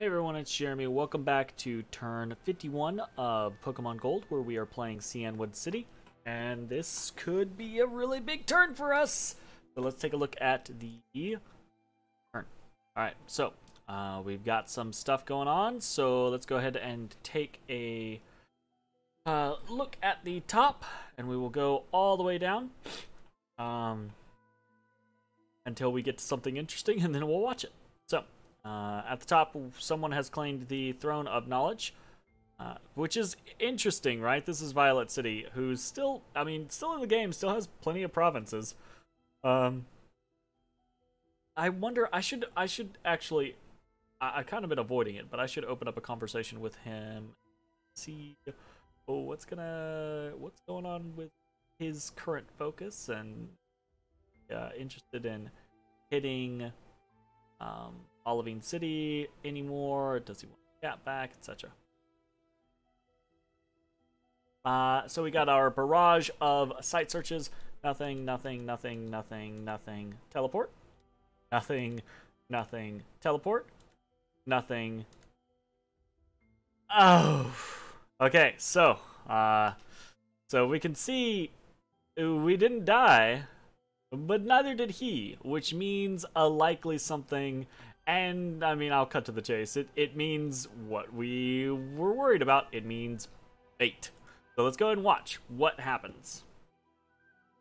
Hey everyone, it's Jeremy. Welcome back to turn 51 of Pokemon Gold, where we are playing Cyanwood City. And this could be a really big turn for us. So let's take a look at the turn. Alright, so we've got some stuff going on. So let's go ahead and take a look at the top. And we will go all the way down until we get to something interesting, and then we'll watch it. So, at the top, someone has claimed the Throne of Knowledge, which is interesting, right? This is Violet City, who's still, still in the game, still has plenty of provinces. I wonder, I should actually, I've kind of been avoiding it, but I should open up a conversation with him, see, what's going on with his current focus, and interested in hitting Olivine City anymore. Does he want the cat back, etc. So we got our barrage of site searches. Nothing. Teleport. Nothing. Teleport. Nothing. Oh. Okay, so we can see we didn't die, but neither did he, which means a likely something. And, I'll cut to the chase. It means what we were worried about. It means bait. So let's go ahead and watch what happens.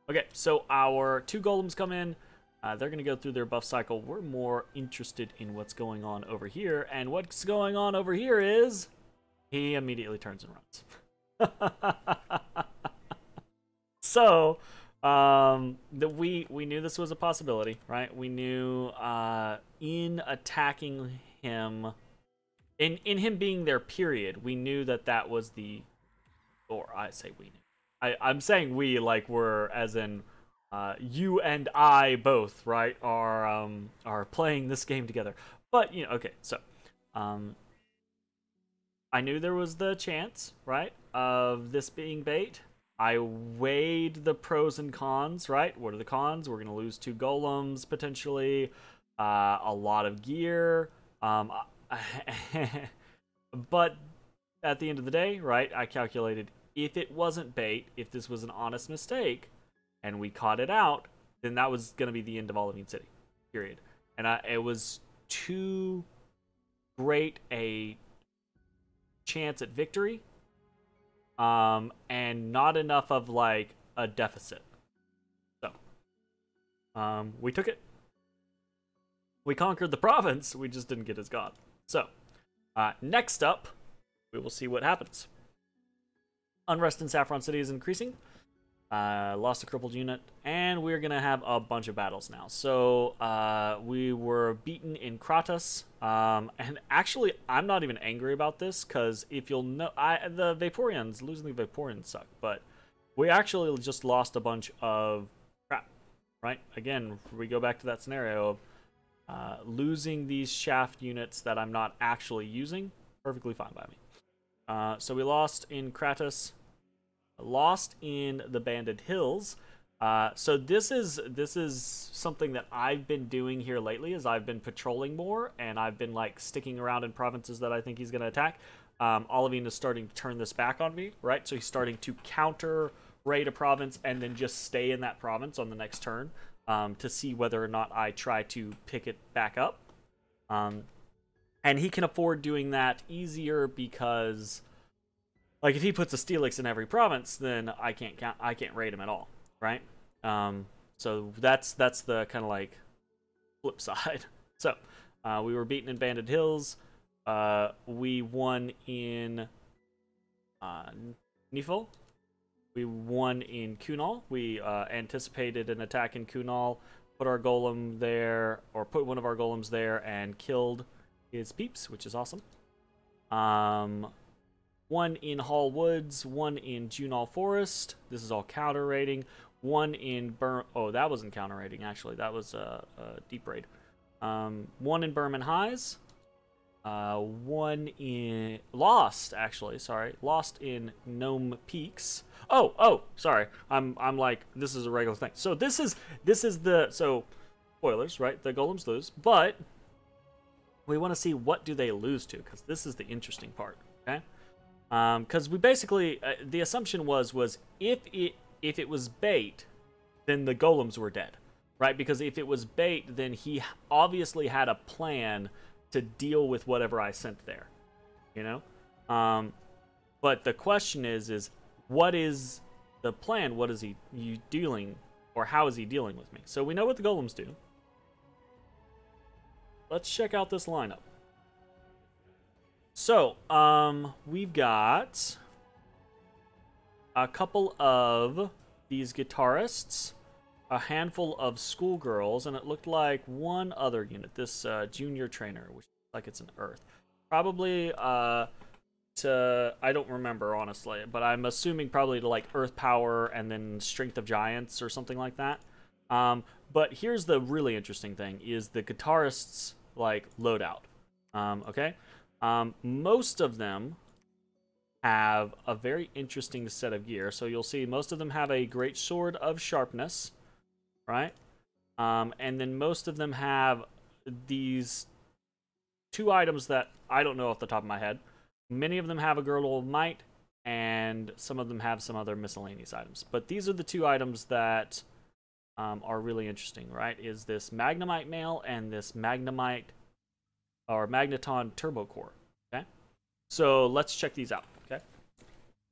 Okay, so our two golems come in. They're going to go through their buff cycle. We're more interested in what's going on over here. And what's going on over here is he immediately turns and runs. So we knew this was a possibility, right? We knew in attacking him, in him being there, period, we knew that was the, or I say we knew. I'm saying we like we're as in you and I both, right, are playing this game together. But okay, so I knew there was the chance, right, of this being bait. I weighed the pros and cons, right? What are the cons? We're going to lose two golems, potentially. A lot of gear. But at the end of the day, right, I calculated if it wasn't bait, if this was an honest mistake, and we caught it out, then that was going to be the end of Olivine City, period. And it was too great a chance at victory, and not enough of like a deficit. So we took it. We conquered the province. We just didn't get his god. So next up, we will see what happens. Unrest in Saffron City is increasing. Lost a crippled unit, and we're gonna have a bunch of battles now. So we were beaten in Kratos, and actually I'm not even angry about this, because if you'll know, the Vaporeons, losing the Vaporeons suck, but we actually just lost a bunch of crap, right? Again, we go back to that scenario of losing these shaft units that I'm not actually using. Perfectly fine by me. So we lost in Kratos, lost in the Banded Hills. So this is something that I've been doing here lately, is I've been patrolling more, and I've been like sticking around in provinces that I think he's going to attack. Olivine is starting to turn this back on me, right? So he's starting to counter raid a province and then just stay in that province on the next turn, to see whether or not I try to pick it back up. And he can afford doing that easier because, like, if he puts a Steelix in every province, then I can't raid him at all, right? So that's the kind of like flip side. So we were beaten in Banded Hills. We won in Nifl. We won in Kunal. We anticipated an attack in Kunal, put our golem there, or put one of our golems there, and killed his peeps, which is awesome. One in Hall Woods, one in Junal Forest. This is all counter raiding. One in oh, that wasn't counter raiding, actually. That was a deep raid. One in Berman Highs. One in Lost, actually. Sorry, Lost in Gnome Peaks. Oh, sorry. I'm like, this is a regular thing. So this is the, so spoilers, right? The golems lose, but we want to see what do they lose to, because this is the interesting part, okay? Because we basically, the assumption was if it was bait, then the golems were dead, right? Because if it was bait, then he obviously had a plan to deal with whatever I sent there, you know? But the question is what is the plan? What is he dealing, or how is he dealing with me? So we know what the golems do. Let's check out this lineup. So, we've got a couple of these guitarists, a handful of schoolgirls, and it looked like one other unit, this junior trainer, which looks like it's an Earth. Probably, I don't remember, honestly, but I'm assuming probably to, like, Earth Power and then Strength of Giants or something like that. But here's the really interesting thing, is the guitarists, like, loadout. Okay? Most of them have a very interesting set of gear. So you'll see most of them have a great sword of sharpness, right? And then most of them have these two items that I don't know off the top of my head. Many of them have a girdle of might, and some of them have some other miscellaneous items. But these are the two items that are really interesting, right? Is this Magnemite Mail and this Magnemite or Magneton Turbo Core. Okay, so let's check these out. Okay,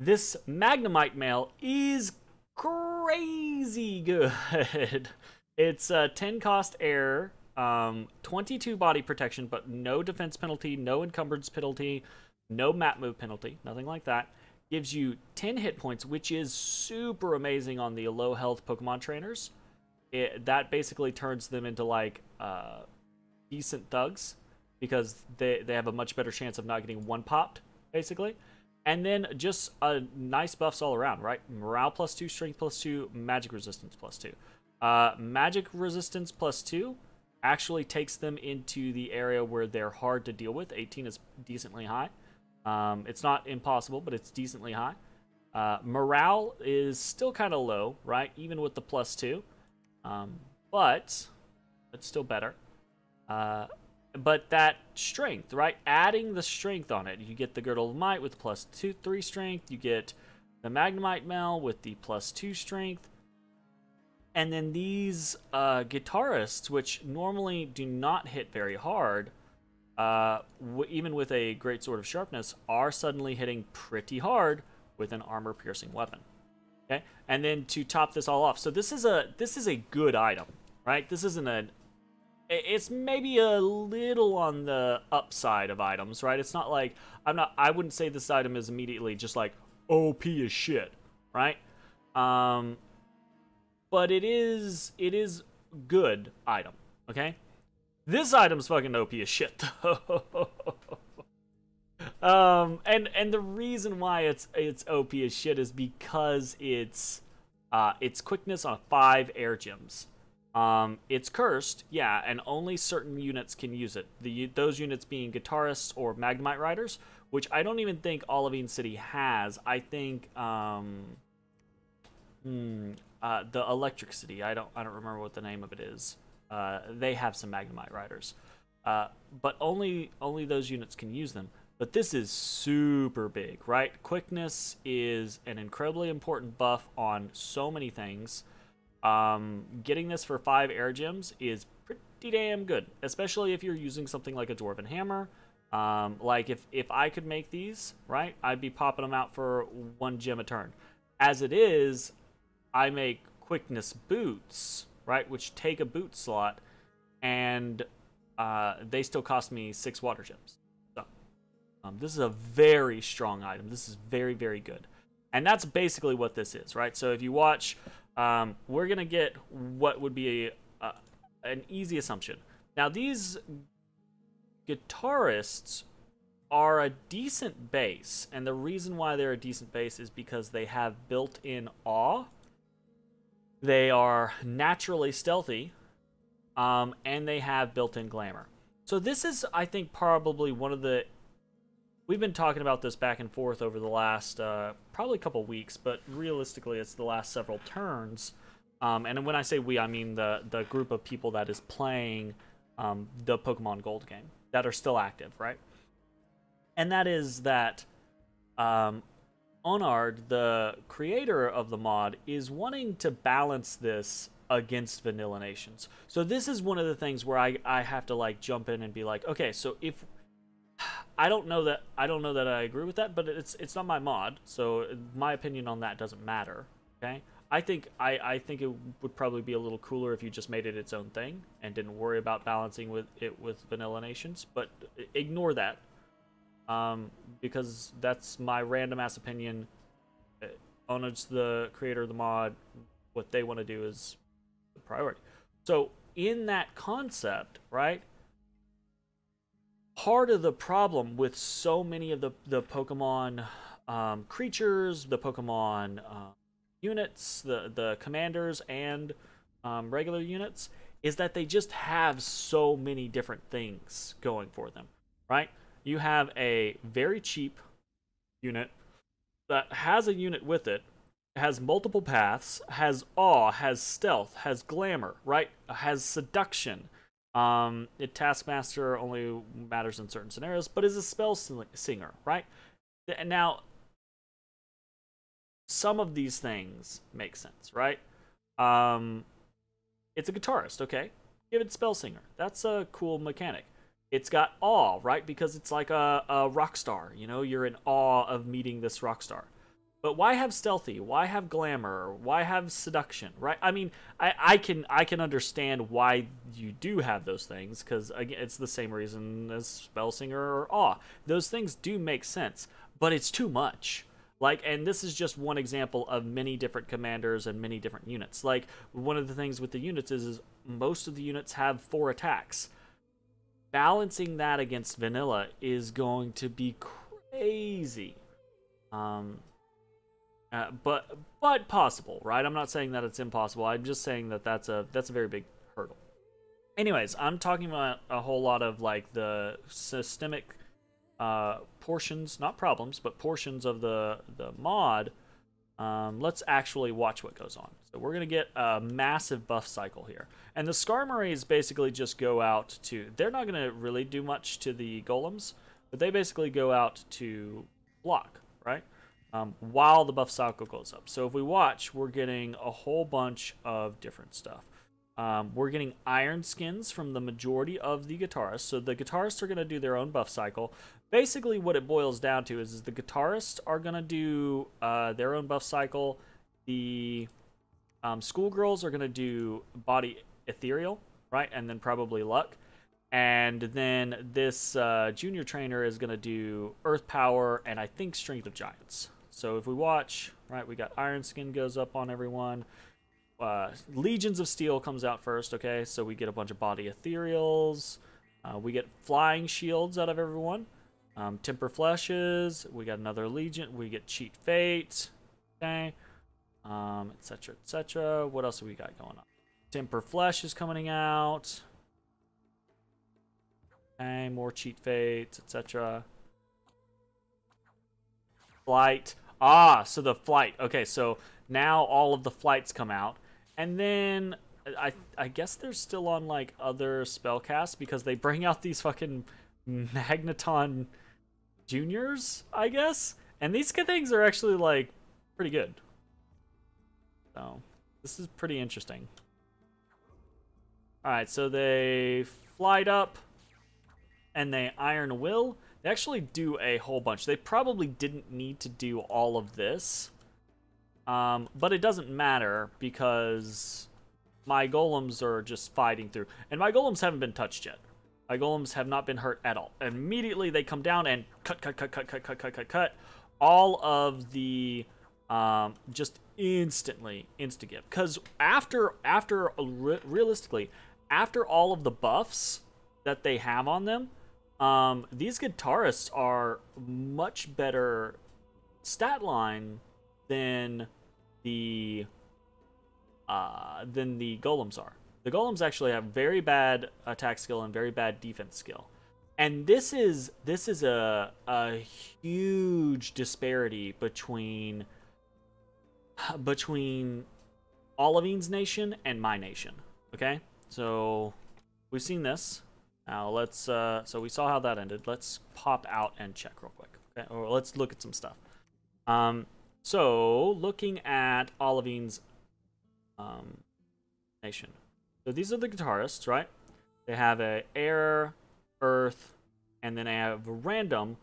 this Magnemite Mail is crazy good. It's 10 cost air, 22 body protection, but no defense penalty, no encumbrance penalty, no map move penalty, nothing like that. Gives you 10 hit points, which is super amazing on the low health Pokemon trainers. That basically turns them into like decent thugs, because they have a much better chance of not getting one popped, basically. And then just nice buffs all around, right? Morale +2, strength +2, magic resistance +2. Magic resistance +2 actually takes them into the area where they're hard to deal with. 18 is decently high. It's not impossible, but it's decently high. Morale is still kind of low, right? Even with the +2. But it's still better. But that strength, right? Adding the strength on it. You get the Girdle of Might with +3 strength. You get the Magnemite Mail with the +2 strength. And then these guitarists, which normally do not hit very hard, even with a great sword of sharpness, are suddenly hitting pretty hard with an armor-piercing weapon. Okay, and then to top this all off, so this is a good item, right? This isn't a, it's maybe a little on the upside of items, right? It's not like I wouldn't say this item is immediately just like OP as shit, right? But it is good item, okay? This item's fucking OP as shit, though. And the reason why it's OP as shit is because it's quickness on 5 air gems. It's cursed, yeah, and only certain units can use it. Those units being guitarists or Magnemite riders, which I don't even think Olivine City has. I think the Electric City. I don't remember what the name of it is. They have some Magnemite riders, but only those units can use them. But this is super big, right? Quickness is an incredibly important buff on so many things. Getting this for 5 air gems is pretty damn good, especially if you're using something like a Dwarven Hammer. Like if I could make these, right, I'd be popping them out for 1 gem a turn. As it is, I make quickness boots, right, which take a boot slot, and they still cost me 6 water gems. So this is a very strong item. This is very, very good. And that's basically what this is, right? So if you watch, we're going to get what would be an easy assumption. Now, these guitarists are a decent base, and the reason why they're a decent base is because they have built-in awe. They are naturally stealthy, and they have built-in glamour. So this is, I think, probably one of the... We've been talking about this back and forth over the last probably a couple weeks, but realistically it's the last several turns. And when I say we, I mean the group of people that is playing the Pokemon Gold game. that are still active, right? And that is that Onard, the creator of the mod, is wanting to balance this against vanilla nations. So this is one of the things where I have to like jump in and be like, okay, so if I don't know that I agree with that, but it's not my mod, so my opinion on that doesn't matter. Okay, I think it would probably be a little cooler if you just made it its own thing and didn't worry about balancing with vanilla nations. But ignore that, because that's my random ass opinion. Onage, the creator of the mod, what they want to do is the priority. So in that concept, right? Part of the problem with so many of the Pokemon creatures, the Pokemon units, the commanders, and regular units, is that they just have so many different things going for them, right? You have a very cheap unit that has a unit with it, has multiple paths, has awe, has stealth, has glamour, right? Has seduction. Taskmaster only matters in certain scenarios, but is a spell singer, right? And now, some of these things make sense, right? It's a guitarist, okay? Give it spell singer. That's a cool mechanic. It's got awe, right? Because it's like a rock star, you know? You're in awe of meeting this rock star. But why have stealthy? Why have glamour? Why have seduction? Right? I mean, I can understand why you do have those things, because again, it's the same reason as Spellsinger or Awe. Those things do make sense, but it's too much. Like, and this is just one example of many different commanders and many different units. Like, one of the things with the units is most of the units have 4 attacks. Balancing that against vanilla is going to be crazy. But possible, right? I'm not saying that it's impossible. I'm just saying that that's a very big hurdle. Anyways, I'm talking about a whole lot of like the systemic portions, not problems, but portions of the mod. Let's actually watch what goes on. So we're gonna get a massive buff cycle here, and the Skarmories basically just go out to. They're not gonna really do much to the golems, but they basically go out to block, right? While the buff cycle goes up. So if we watch, we're getting a whole bunch of different stuff. We're getting iron skins from the majority of the guitarists. So the guitarists are going to do their own buff cycle. Basically what it boils down to is the guitarists are going to do their own buff cycle. The schoolgirls are going to do body ethereal, right? And then probably luck. And then this junior trainer is going to do earth power and I think strength of giants. So if we watch, right, we got Iron Skin goes up on everyone. Legions of Steel comes out first, okay? So we get a bunch of body ethereals. We get flying shields out of everyone. Temper Fleshes. We got another Legion. We get Cheat Fate. Okay. Etc, etc. What else have we got going on? Temper Flesh is coming out. Okay, more Cheat Fates, etc. Flight. Ah, so the flight. Okay, so now all of the flights come out. And then I guess they're still on like other spellcasts because they bring out these fucking Magneton Juniors, I guess. And these things are actually like pretty good. So this is pretty interesting. Alright, so they flight up and they Iron Will. They actually do a whole bunch. They probably didn't need to do all of this. But it doesn't matter because my golems are just fighting through. And my golems haven't been touched yet. My golems have not been hurt at all. Immediately they come down and cut. All of the just instantly insta-give. Because realistically, after all of the buffs that they have on them, these guitarists are much better stat line than the golems are. The golems actually have very bad attack skill and very bad defense skill, and this is a huge disparity between Olivine's nation and my nation. Okay, so we've seen this. Now let's so we saw how that ended. Let's pop out and check real quick. Okay, or let's look at some stuff. So looking at Olivine's nation. So these are the guitarists, right? They have a air, earth, and then they have a random.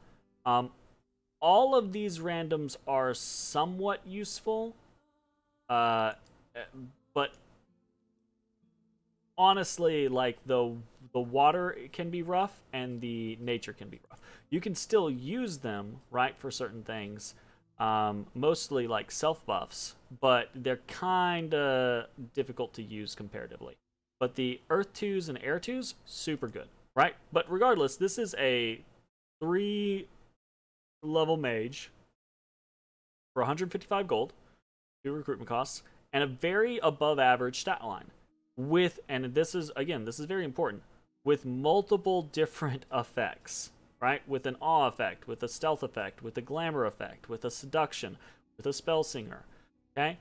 All of these randoms are somewhat useful, but honestly, like the water can be rough and the nature can be rough. You can still use them, right, for certain things, mostly like self buffs, but they're kind of difficult to use comparatively. But the Earth 2s and Air 2s, super good, right? But regardless, this is a 3-level mage for 155 gold, 2 recruitment costs, and a very above average stat line. With, and this is, again, this is very important, with multiple different effects, right? With an awe effect, with a stealth effect, with a glamour effect, with a seduction, with a spell singer, okay?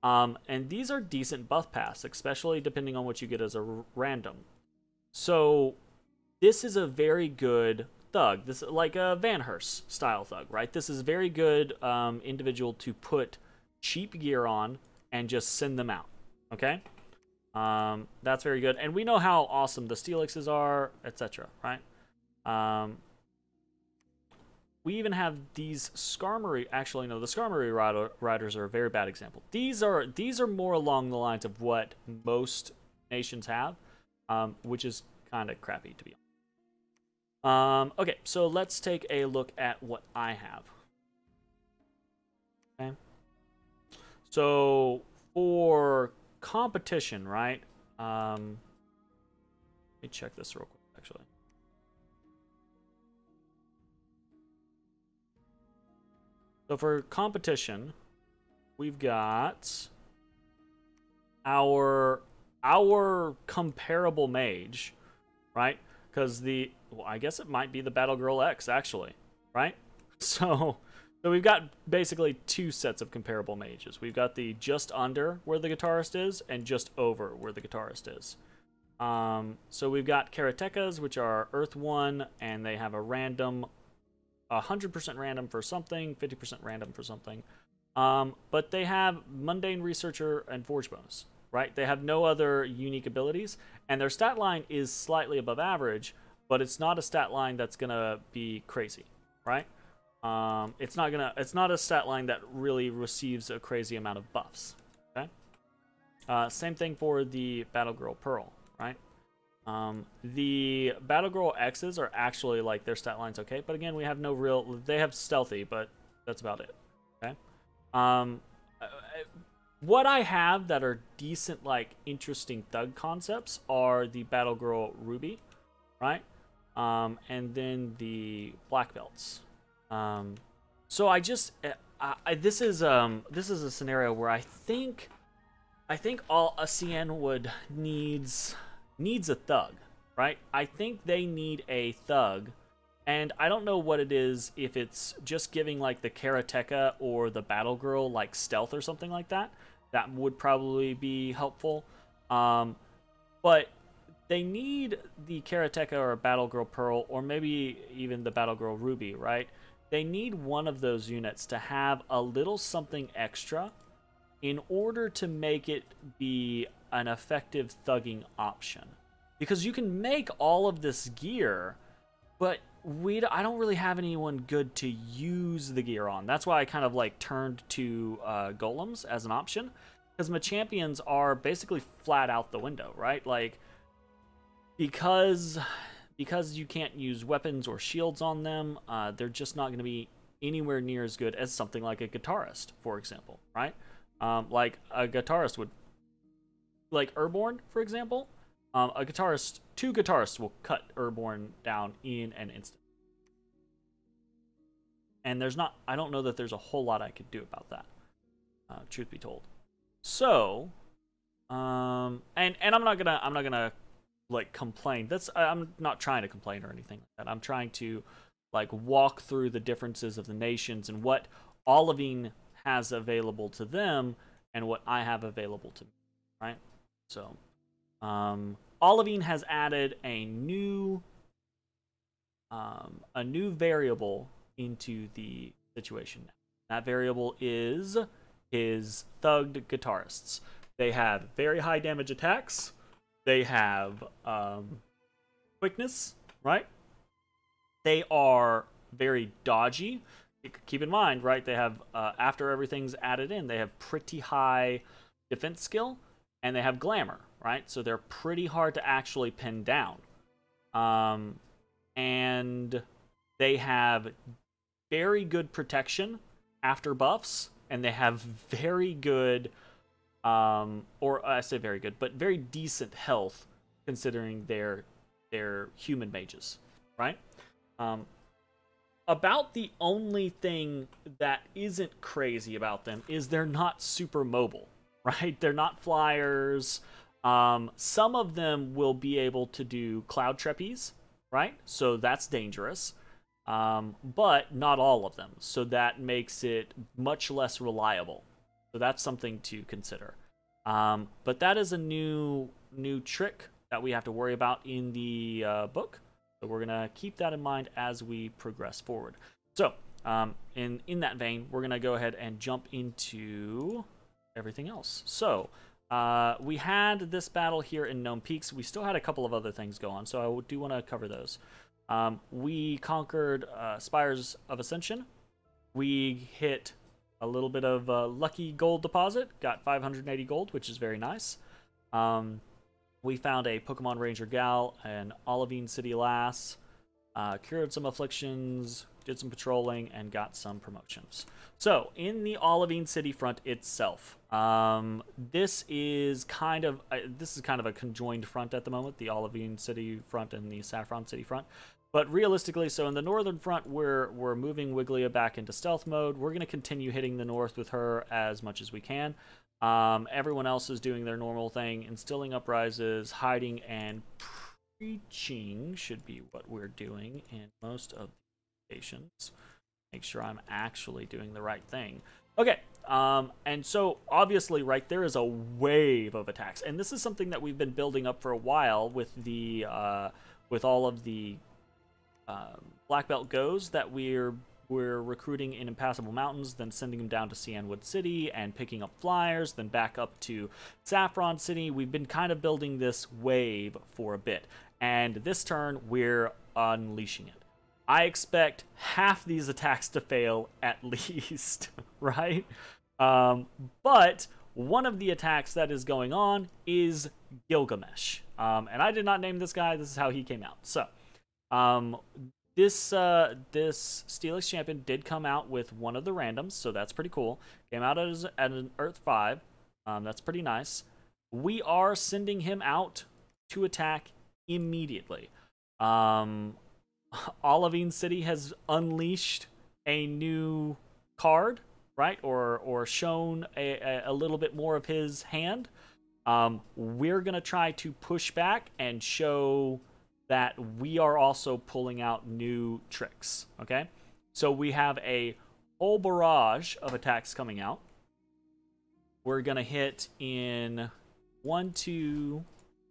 And these are decent buff paths, especially depending on what you get as a random. So this is a very good thug. This is like a Van Hurst style thug, right? This is a very good individual to put cheap gear on and just send them out, okay? That's very good. And we know how awesome the Steelixes are, etc., right? We even have these Skarmory. Actually, no, the Skarmory riders are a very bad example. These are more along the lines of what most nations have, which is kind of crappy to be honest. Okay, so let's take a look at what I have. Okay. So for competition, right? Let me check this real quick, actually. So for competition, we've got our comparable mage, right? Because well, I guess it might be the Battle Girl X, actually, right? So we've got basically 2 sets of comparable mages. We've got the just under where the guitarist is and just over where the guitarist is. So we've got Karatekas, which are Earth 1, and they have a random 100% random for something, 50% random for something. But they have Mundane Researcher and Forge bonus, right? They have no other unique abilities, and their stat line is slightly above average, but it's not a stat line that's gonna be crazy, right? It's not a stat line that really receives a crazy amount of buffs, okay? Same thing for the Battle Girl Pearl, right? The Battle Girl X's are actually, like, their stat line's okay, but again, we have no real, they have stealthy, but that's about it, okay? What I have that are decent, like, interesting thug concepts are the Battle Girl Ruby, right? And then the Black Belts. So I just, this is a scenario where I think all a Cyanwood needs a thug, right? I think they need a thug, and I don't know what it is, if it's just giving like the Karateka or the Battle Girl like stealth or something like that. That would probably be helpful. But they need the Karateka or Battle Girl Pearl, or maybe even the Battle Girl Ruby, right? They need one of those units to have a little something extra in order to make it be an effective thugging option. Because you can make all of this gear, but I don't really have anyone good to use the gear on. That's why I kind of like turned to golems as an option, because my champions are basically flat out the window, right? Like, because you can't use weapons or shields on them, they're just not going to be anywhere near as good as something like a guitarist, for example, right? Like a guitarist would, like Urborn, for example, two guitarists will cut Urborn down in an instant. And I don't know that there's a whole lot I could do about that, truth be told. So, and I'm not gonna like complain. I'm not trying to complain or anything like that. I'm trying to like walk through the differences of the nations and what Olivine has available to them and what I have available to me, right? So, Olivine has added a new a new variable into the situation. That variable is his thugged guitarists. They have very high damage attacks. They have quickness, right? They are very dodgy. Keep in mind, right? They have, after everything's added in, they have pretty high defense skill, and they have glamour, right? So they're pretty hard to actually pin down. And they have very good protection after buffs, and they have very good, or I say very good, but very decent health considering they're human mages, right? About the only thing that isn't crazy about them is they're not super mobile, right? They're not flyers. Some of them will be able to do cloud trapeze, right? So that's dangerous. But not all of them. So that makes it much less reliable. So that's something to consider. But that is a new trick that we have to worry about in the book. So we're gonna keep that in mind as we progress forward. So in that vein, we're gonna go ahead and jump into everything else. So we had this battle here in Gnome Peaks. We still had a couple of other things go on, so I do want to cover those. We conquered Spires of Ascension. We hit a little bit of lucky gold deposit, got 580 gold, which is very nice. We found a Pokemon Ranger Gal, an Olivine City Lass, cured some afflictions, did some patrolling, and got some promotions. So, in the Olivine City front itself, this is kind of a conjoined front at the moment, the Olivine City front and the Saffron City front. But realistically, so in the northern front, we're moving Wigglia back into stealth mode. We're going to continue hitting the north with her as much as we can. Everyone else is doing their normal thing. Instilling uprises, hiding, and preaching should be what we're doing in most of the stations. Make sure I'm actually doing the right thing. Okay, and so obviously, right, there is a wave of attacks, and this is something that we've been building up for a while with the with all of the Black Belt goes that we're recruiting in Impassable Mountains, then sending them down to Cyanwood City and picking up flyers, then back up to Saffron City. We've been kind of building this wave for a bit, and this turn we're unleashing it. I expect half these attacks to fail at least, right? But one of the attacks that is going on is Gilgamesh. And I did not name this guy. This is how he came out. So, this Steelix champion did come out with one of the randoms, so that's pretty cool. Came out as at an Earth 5. That's pretty nice. We are sending him out to attack immediately. Olivine City has unleashed a new card, right? Or shown a little bit more of his hand. We're going to try to push back and show that we are also pulling out new tricks, okay? So we have a whole barrage of attacks coming out. We're going to hit in 1, 2,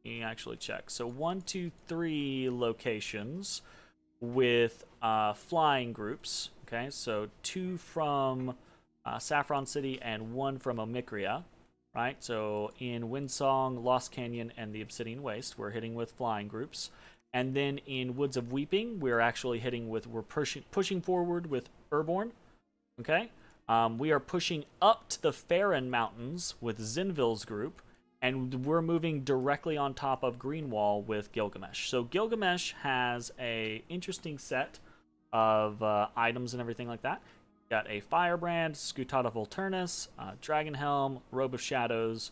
let me actually check. So 1, 2, 3 locations with flying groups, okay? So 2 from Saffron City and 1 from Omicria, right? So in Windsong, Lost Canyon, and the Obsidian Waste, we're hitting with flying groups. And then in Woods of Weeping, we're actually hitting with, we're pushing forward with Urborn, okay? We are pushing up to the Farron Mountains with Zinville's group, and we're moving directly on top of Greenwall with Gilgamesh. So Gilgamesh has a interesting set of items and everything like that. Got a Firebrand, Scutata Volturnus, Dragon Helm, Robe of Shadows,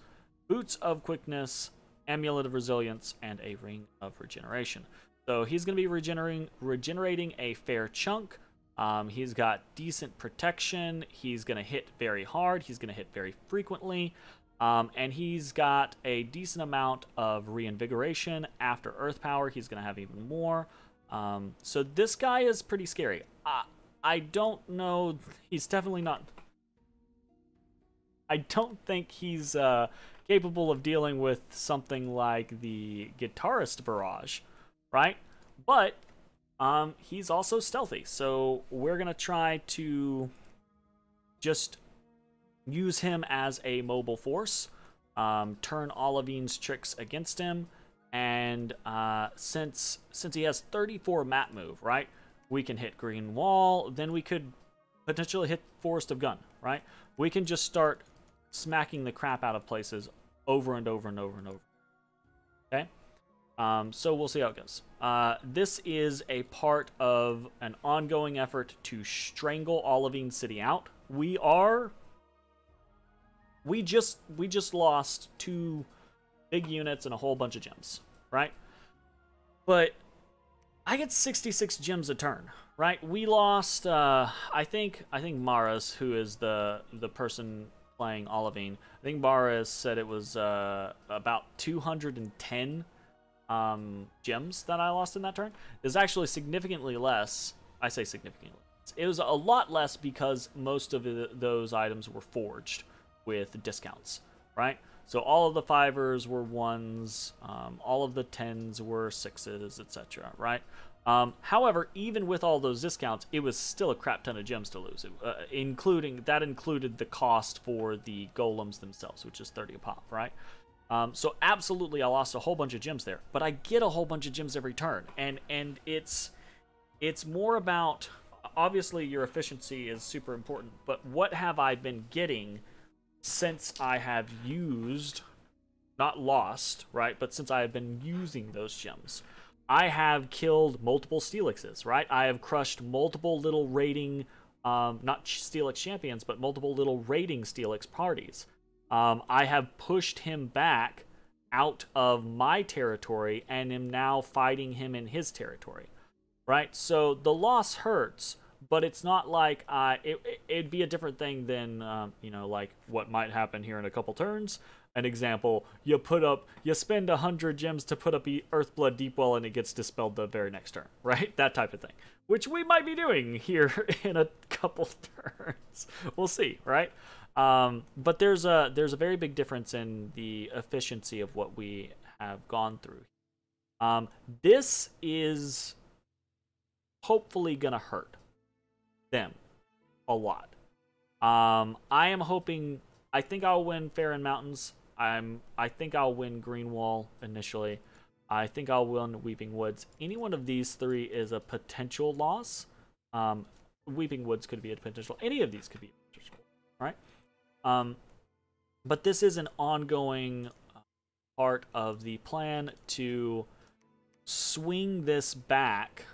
Boots of Quickness, Amulet of Resilience, and a Ring of Regeneration. So he's going to be regenerating a fair chunk. He's got decent protection. He's going to hit very hard. He's going to hit very frequently. And he's got a decent amount of reinvigoration. After Earth Power, he's going to have even more. So this guy is pretty scary. I don't know. He's definitely not... I don't think he's capable of dealing with something like the Guitarist Barrage, right? But He's also stealthy, so we're gonna try to just use him as a mobile force, turn Olivine's tricks against him, and since he has 34 map move, right, we can hit Green Wall, then we could potentially hit Forest of Gun, right? We can just start smacking the crap out of places over and over and over and over. Okay? So we'll see how it goes. This is a part of an ongoing effort to strangle Olivine City out. We just lost 2 big units and a whole bunch of gems, right? But I get 66 gems a turn, right? We lost I think Maras, who is the person playing Olivine. I think Maras said it was about 210 gems that I lost in that turn. It's actually significantly less. I say significantly less. It was a lot less because most of those items were forged with discounts, right? So all of the 5s were 1s, all of the 10s were 6s, etc., right? However, even with all those discounts, it was still a crap ton of gems to lose, included the cost for the golems themselves, which is 30 a pop, right? So absolutely, I lost a whole bunch of gems there, but I get a whole bunch of gems every turn, and it's more about, obviously your efficiency is super important, but what have I been getting since I have used, not lost, right, but since I have been using those gems? I have killed multiple Steelixes, right? I have crushed multiple little raiding, not Steelix champions, but multiple little raiding Steelix parties. I have pushed him back out of my territory and am now fighting him in his territory, right? So the loss hurts, but it's not like it'd be a different thing than, you know, like what might happen here in a couple turns. An example, you spend 100 gems to put up Earthblood Deepwell and it gets dispelled the very next turn, right? That type of thing, which we might be doing here in a couple turns. We'll see, right? But there's a very big difference in the efficiency of what we have gone through. This is hopefully gonna hurt them a lot. I am hoping. I think I'll win Farron Mountains. I think I'll win Greenwall initially. I think I'll win Weeping Woods. Any one of these 3 is a potential loss. Weeping Woods could be a potential. Any of these could be a potential, right? But this is an ongoing part of the plan to swing this back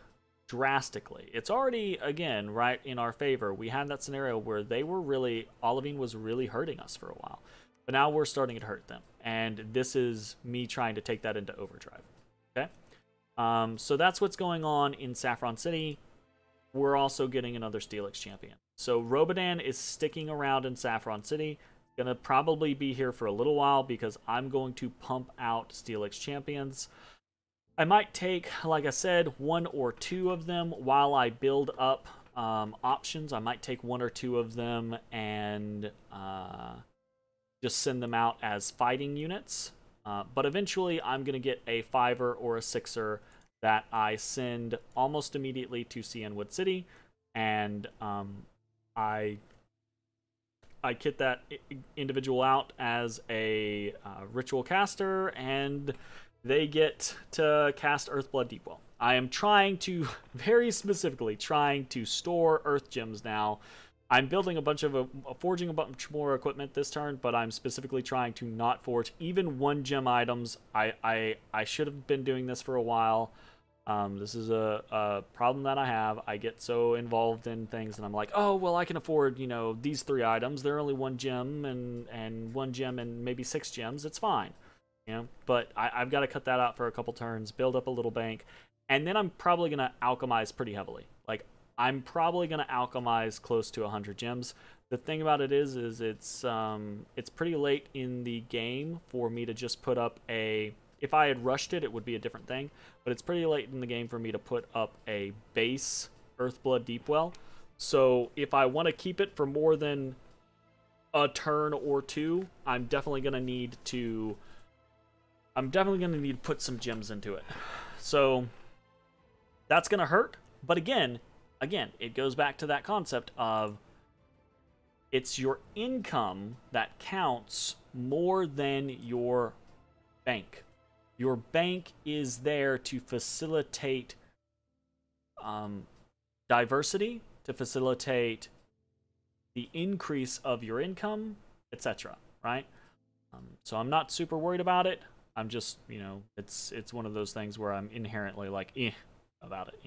drastically. It's already, again, right in our favor. We had that scenario where Olivine was really hurting us for a while, but now we're starting to hurt them, and this is me trying to take that into overdrive. Okay, so that's what's going on in Saffron City. We're also getting another Steelix champion, so Robodan is sticking around in Saffron City. Gonna probably be here for a little while because I'm going to pump out Steelix champions. I might take, like I said, 1 or 2 of them while I build up options. I might take 1 or 2 of them and just send them out as fighting units. But eventually, I'm going to get a 5er or a 6er that I send almost immediately to Cyanwood City, and I kit that individual out as a ritual caster, and they get to cast Earthblood Deepwell. I am very specifically trying to store Earth Gems now. I'm building forging a bunch more equipment this turn, but I'm specifically trying to not forge even 1 gem items. I should have been doing this for a while. This is a problem that I have. I get so involved in things, and I'm like, oh, well, I can afford, you know, these 3 items. They're only 1 gem and 1 gem and maybe 6 gems. It's fine. You know, but I've got to cut that out for a couple turns, build up a little bank, and then I'm probably going to alchemize pretty heavily. Like, I'm probably going to alchemize close to 100 gems. The thing about it is it's pretty late in the game for me to just put up a... If I had rushed it, it would be a different thing, but it's pretty late in the game for me to put up a base Earthblood Deepwell. So if I want to keep it for more than a turn or 2, I'm definitely going to need to put some gems into it. So That's going to hurt. But again, it goes back to that concept of it's your income that counts more than your bank. Your bank is there to facilitate diversity, to facilitate the increase of your income, etc. Right? So I'm not super worried about it. I'm just, it's one of those things where I'm inherently like, about it,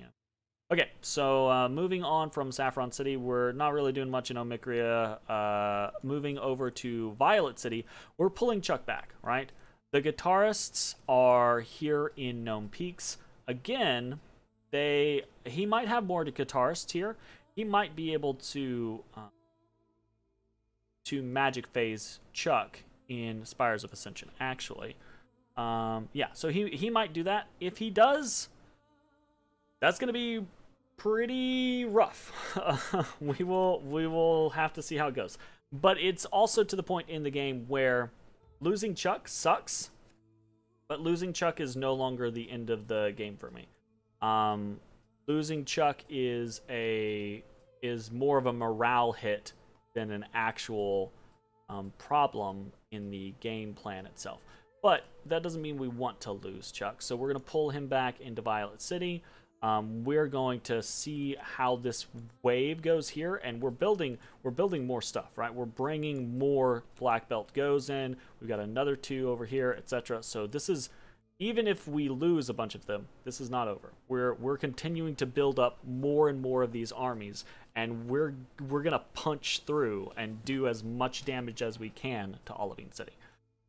Okay, so moving on from Saffron City, we're not really doing much in Omicria. Moving over to Violet City, we're pulling Chuck back, right? The guitarists are here in Gnome Peaks. Again, he might have more to guitarists here. He might be able to magic phase Chuck in Spires of Ascension, actually. Yeah, so he might do that. If he does, that's going to be pretty rough. We will have to see how it goes. But it's also to the point in the game where losing Chuck sucks, but losing Chuck is no longer the end of the game for me. Losing Chuck is more of a morale hit than an actual problem in the game plan itself. But that doesn't mean we want to lose Chuck, so we're going to pull him back into Violet City. We're going to see how this wave goes here, and we're building more stuff, right? We're bringing more Black Belt Goes in. We've got another 2 over here, etc. So this is, even if we lose a bunch of them, this is not over. We're continuing to build up more and more of these armies, and we're gonna punch through and do as much damage as we can to Olivine City.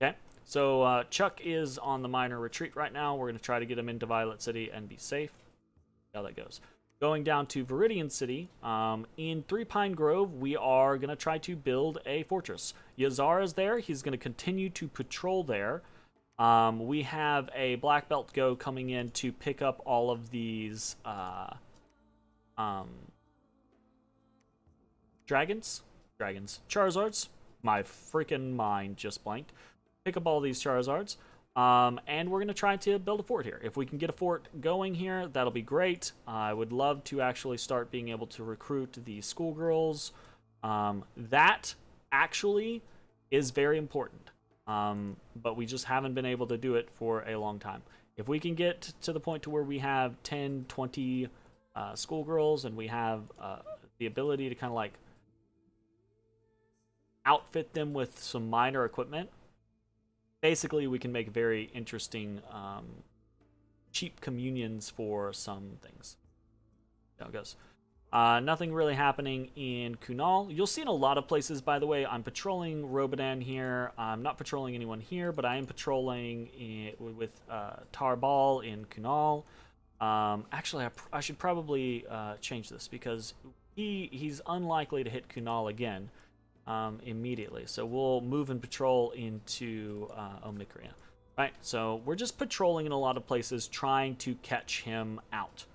Okay, so Chuck is on the minor retreat right now. We're gonna try to get him into Violet City and be safe. How that goes. Going down to Viridian City, in Three Pine Grove, we are going to try to build a fortress. Yazar is there. He's going to continue to patrol there. We have a Black Belt Go coming in to pick up all of these Charizards. My freaking mind just blanked. Pick up all these Charizards. And we're going to try to build a fort here. If we can get a fort going here, that'll be great. I would love to actually start being able to recruit the schoolgirls. That actually is very important. But we just haven't been able to do it for a long time. If we can get to the point to where we have 10, 20 schoolgirls, and we have the ability to kind of like outfit them with some minor equipment, basically, we can make very interesting, cheap communions for some things. There it goes. Nothing really happening in Kunal. You'll see in a lot of places, by the way. I'm patrolling Robodan here. I'm not patrolling anyone here, but I am patrolling with Tarbal in Kunal. Actually, I should probably change this because he's unlikely to hit Kunal again. Immediately. So we'll move and patrol into Omicria. Right? So we're just patrolling in a lot of places, trying to catch him out.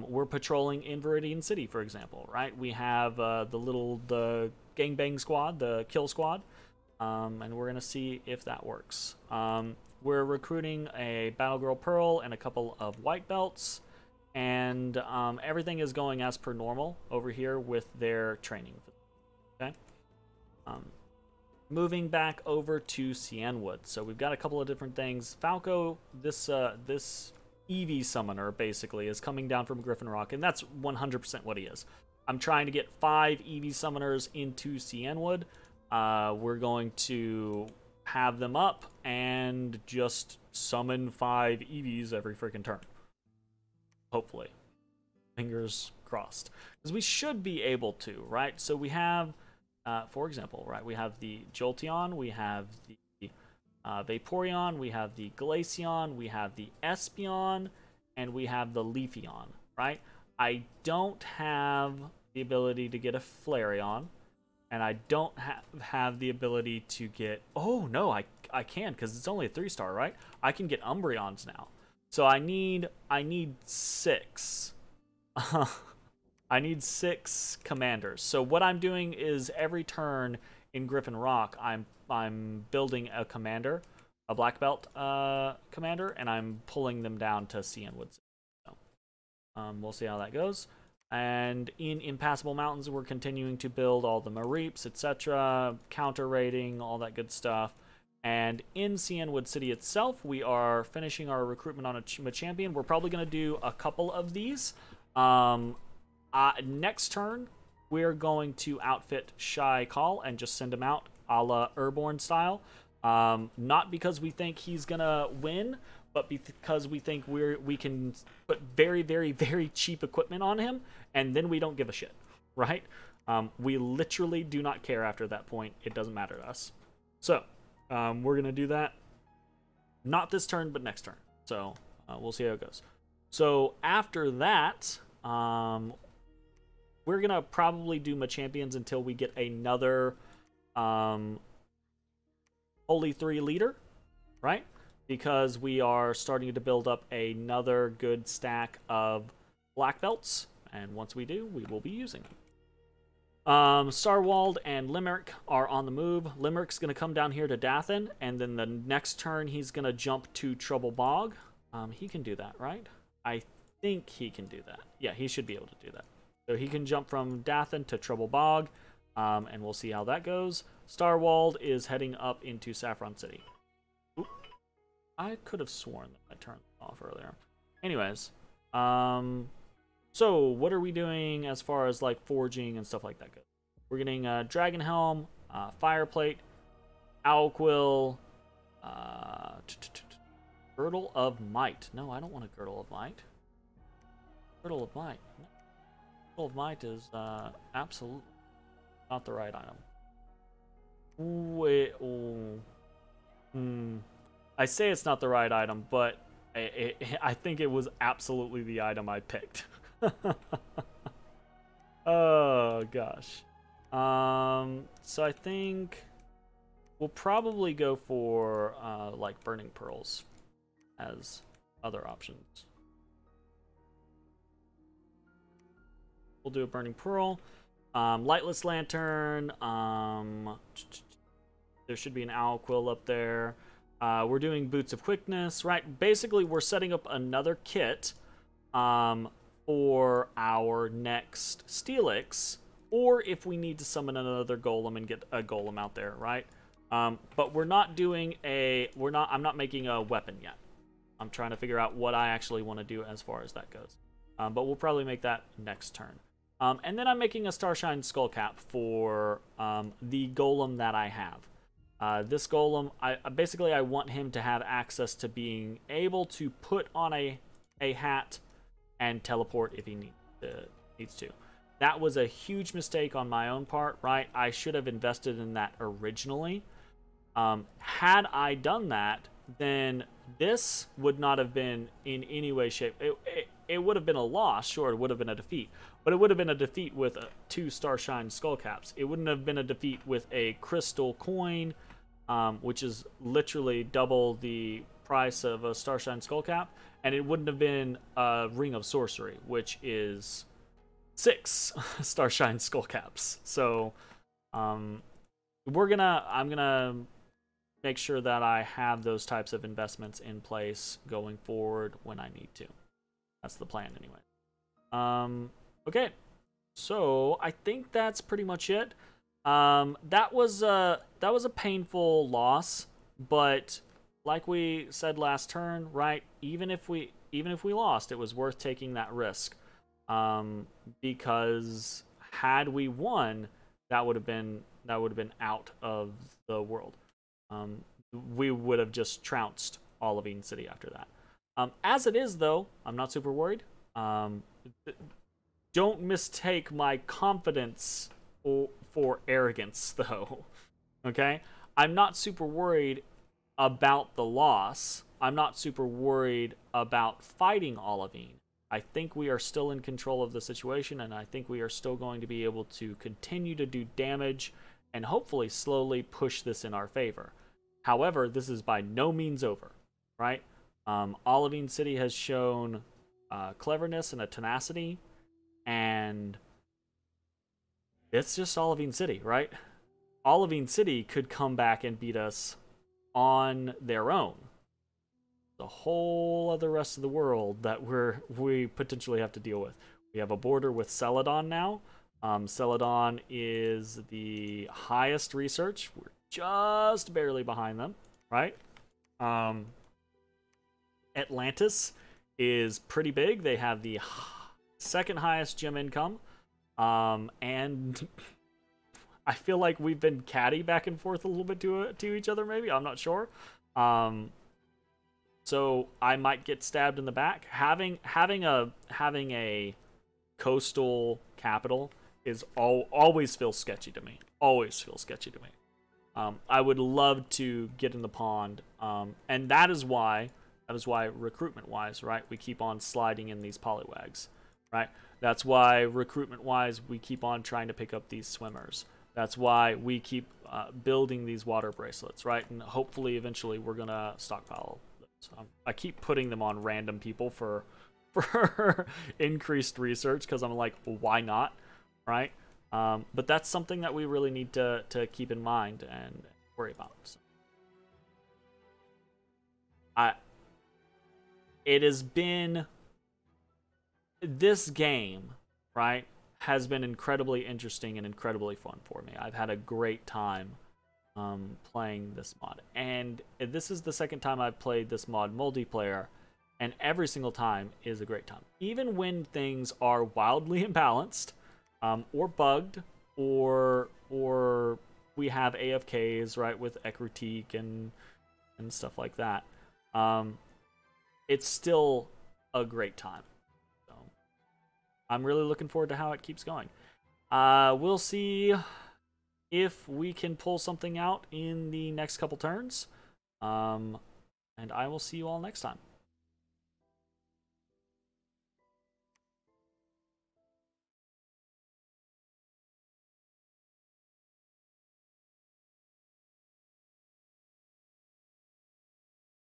We're patrolling in Viridian City, for example, right? We have the gangbang squad, the kill squad, and we're going to see if that works. We're recruiting a Battle Girl Pearl and a couple of white belts, and everything is going as per normal over here with their training. Okay. Moving back over to Cyanwood. So we've got a couple of different things. Falco, this Eevee summoner, basically, is coming down from Griffin Rock, and that's 100% what he is. I'm trying to get 5 Eevee summoners into Cyanwood. We're going to have them up and just summon 5 Eevees every freaking turn. Hopefully. Fingers crossed. Because we should be able to, right? So we have... for example, right, we have the Jolteon, we have the Vaporeon, we have the Glaceon, we have the Espeon, and we have the Leafeon, right? I don't have the ability to get a Flareon, and I don't have the ability to get... Oh, no, I can, because it's only a 3-star, right? I can get Umbreons now. So I need 6. I need 6 commanders. So what I'm doing is every turn in Griffin Rock, I'm building a commander, a black belt commander, and I'm pulling them down to Cyanwood. So We'll see how that goes. And in Impassable Mountains, we're continuing to build all the Mareeps, etc., counter raiding, all that good stuff. And in Cyanwood City itself, we are finishing our recruitment on a champion. We're probably going to do a couple of these. Next turn, we're going to outfit Shy Call and just send him out a la Airborne style. Not because we think he's going to win, but because we think we can put very, very, very cheap equipment on him, and then we don't give a shit, right? We literally do not care after that point. It doesn't matter to us. So, we're going to do that. Not this turn, but next turn. So, we'll see how it goes. So, after that, we're going to probably do Machampions until we get another Holy 3 leader, right? Because we are starting to build up another good stack of black belts, and once we do, we will be using them. Starwald and Limerick are on the move. Limerick's going to come down here to Dathan, and then the next turn he's going to jump to Trouble Bog. He can do that, right? I think he can do that. Yeah, he should be able to do that. So he can jump from Dathan to Trouble Bog, and we'll see how that goes. Starwald is heading up into Saffron City. Oop. I could have sworn that I turned it off earlier. Anyways, so what are we doing as far as like forging and stuff like that goes? We're getting Dragon Helm, Fireplate, Owlquill, Girdle of Might. No, I don't want a Girdle of Might. Girdle of Might. Girdle of Might is absolutely not the right item. Wait, I say it's not the right item, but I think it was absolutely the item I picked. Oh gosh. So I think we'll probably go for like Burning Pearls as other options. We'll do a Burning Pearl. Lightless Lantern. There should be an Owlquill up there. We're doing Boots of Quickness, right? Basically, we're setting up another kit for our next Steelix, or if we need to summon another Golem and get a Golem out there, right? But we're not doing I'm not making a weapon yet. I'm trying to figure out what I actually want to do as far as that goes. But we'll probably make that next turn. And then I'm making a Starshine Skullcap for the Golem that I have. This Golem, I want him to have access to being able to put on a hat and teleport if he needs to. That was a huge mistake on my own part, right? I should have invested in that originally. Had I done that, then this would not have been in any way, shape. It would have been a loss, sure, it would have been a defeat. But it would have been a defeat with 2 Starshine Skullcaps. It wouldn't have been a defeat with a crystal coin, which is literally double the price of a Starshine Skullcap. And it wouldn't have been a Ring of Sorcery, which is 6 Starshine Skullcaps. So, I'm gonna make sure that I have those types of investments in place going forward when I need to. That's the plan anyway. Okay, so I think that's pretty much it. That was a painful loss, but like we said last turn, right? Even if we lost, it was worth taking that risk. Because had we won, that would have been out of the world. We would have just trounced Olivine City after that. As it is, though, I'm not super worried. Don't mistake my confidence for arrogance, though. Okay? I'm not super worried about the loss. I'm not super worried about fighting Olivine. I think we are still in control of the situation, and I think we are still going to be able to continue to do damage and hopefully slowly push this in our favor. However, this is by no means over, right? Olivine City has shown cleverness and a tenacity, and it's just Olivine City, right? Olivine City could come back and beat us on their own. the whole other rest of the world that we potentially have to deal with. We have a border with Celadon now. Celadon is the highest research. We're just barely behind them, right? Atlantis is pretty big. They have the second highest gem income. And I feel like we've been catty back and forth a little bit to each other, maybe. I'm not sure. So I might get stabbed in the back. Having a coastal capital is always feels sketchy to me. Always feels sketchy to me. I would love to get in the pond, and that is why recruitment-wise, right, we keep on sliding in these polywags, right? That's why recruitment-wise we keep on trying to pick up these swimmers. That's why we keep building these water bracelets, right? And hopefully, eventually, we're gonna stockpile them. I keep putting them on random people for increased research because I'm like, well, why not, right? But that's something that we really need to keep in mind and worry about. So. It has been, this game, right, has been incredibly interesting and incredibly fun for me. I've had a great time playing this mod, and this is the second time I've played this mod multiplayer, and every single time is a great time. Even when things are wildly imbalanced, or bugged, or we have AFKs, right, with Ekritique and stuff like that. It's still a great time. So I'm really looking forward to how it keeps going. We'll see if we can pull something out in the next couple turns. And I will see you all next time.